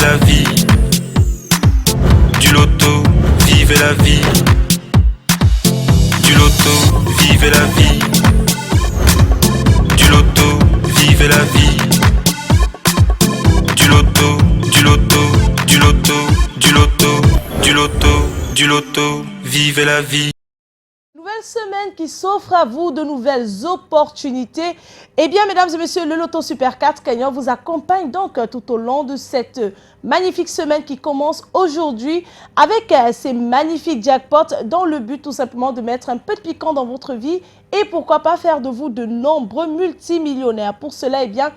la vie. Du loto, vivez la vie. Du loto, vivez la vie. Du loto, vivez la vie. Du loto, du loto, du loto, du loto, du loto, du loto, vivez la vie. Nouvelle semaine qui s'offre à vous de nouvelles opportunités. Eh bien, mesdames et messieurs, le Loto Super 4 gagnant vous accompagne donc tout au long de cette magnifique semaine qui commence aujourd'hui avec ces magnifiques jackpots dans le but tout simplement de mettre un peu de piquant dans votre vie et pourquoi pas faire de vous de nombreux multimillionnaires. Pour cela, eh bien,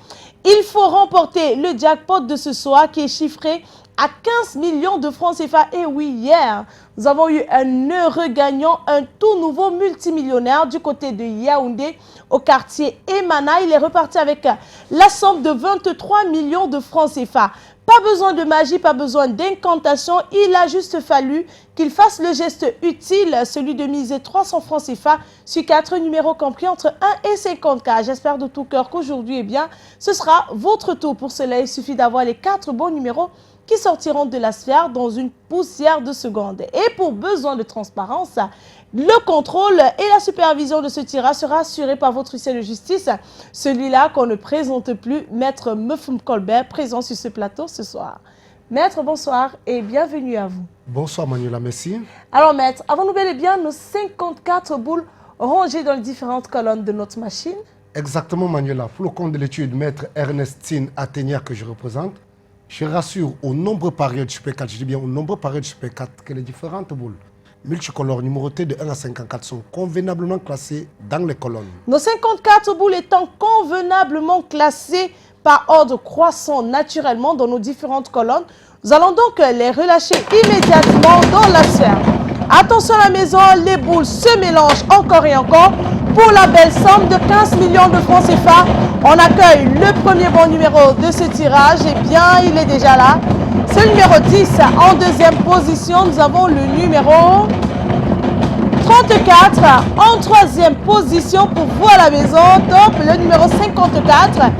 il faut remporter le jackpot de ce soir qui est chiffré à 15 millions de francs CFA. Et oui, hier, nous avons eu un heureux gagnant, un tout nouveau multimillionnaire du côté de Yaoundé, au quartier Emana. Il est reparti avec la somme de 23 millions de francs CFA. Pas besoin de magie, pas besoin d'incantation. Il a juste fallu qu'il fasse le geste utile, celui de miser 300 francs CFA sur 4 numéros compris entre 1 et 50K. J'espère de tout cœur qu'aujourd'hui, eh bien, ce sera votre tour. Pour cela, il suffit d'avoir les 4 bons numéros qui sortiront de la sphère dans une poussière de seconde. Et pour besoin de transparence, le contrôle et la supervision de ce tirage sera assuré par votre huissier de justice, celui-là qu'on ne présente plus, Maître Mefum Colbert, présent sur ce plateau ce soir. Maître, bonsoir et bienvenue à vous. Bonsoir Manuela, merci. Alors Maître, avons-nous bel et bien nos 54 boules rangées dans les différentes colonnes de notre machine? Exactement Manuela, pour le compte de l'étude, Maître Ernestine Athénia que je représente, je rassure aux nombreux parieurs du Super 4, je dis bien aux nombreux parieurs du Super 4, que les différentes boules multicolores numérotées de 1 à 54 sont convenablement classées dans les colonnes. Nos 54 boules étant convenablement classées par ordre croissant naturellement dans nos différentes colonnes, nous allons donc les relâcher immédiatement dans la sphère. Attention à la maison, les boules se mélangent encore et encore. Pour la belle somme de 15 millions de francs CFA, on accueille le premier bon numéro de ce tirage. Eh bien, il est déjà là. C'est le numéro 10. En deuxième position, nous avons le numéro 34. En troisième position, pour vous à la maison, top, le numéro 54.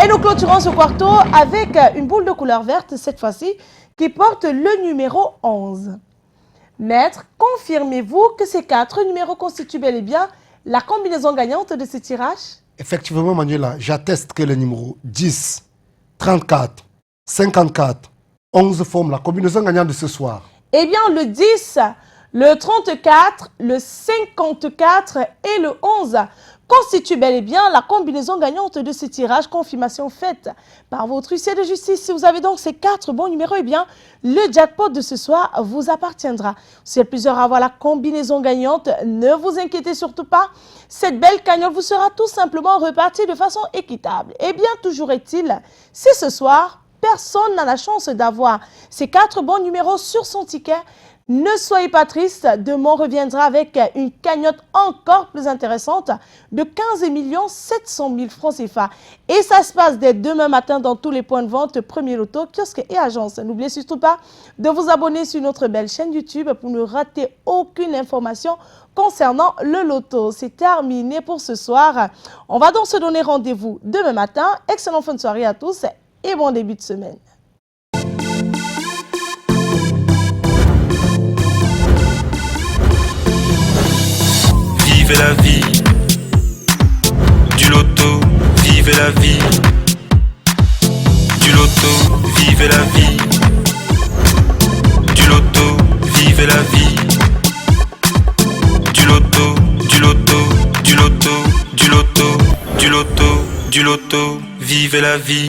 Et nous clôturons ce quarto avec une boule de couleur verte, cette fois-ci, qui porte le numéro 11. Maître, confirmez-vous que ces 4 numéros constituent bel et bien la combinaison gagnante de ce tirage? Effectivement Manuela, j'atteste que les numéros 10, 34, 54, 11 forment la combinaison gagnante de ce soir. Eh bien, le 10, le 34, le 54 et le 11 constituent bel et bien la combinaison gagnante de ce tirage, confirmation faite par votre huissier de justice. Si vous avez donc ces 4 bons numéros, eh bien, le jackpot de ce soir vous appartiendra. Si il y a plusieurs à avoir la combinaison gagnante, ne vous inquiétez surtout pas. Cette belle cagnotte vous sera tout simplement repartie de façon équitable. Eh bien, toujours est-il, si ce soir, personne n'a la chance d'avoir ces 4 bons numéros sur son ticket, ne soyez pas triste, demain on reviendra avec une cagnotte encore plus intéressante de 15 700 000 francs CFA. Et ça se passe dès demain matin dans tous les points de vente, Premier Loto, kiosque et agence. N'oubliez surtout pas de vous abonner sur notre belle chaîne YouTube pour ne rater aucune information concernant le loto. C'est terminé pour ce soir. On va donc se donner rendez-vous demain matin. Excellente fin de soirée à tous et bon début de semaine. Vivez la vie. Du loto, vivez la vie. Du loto, vivez la vie. Du loto, vivez la vie. Du loto, du loto, du loto, du loto, du loto, du loto, vivez la vie.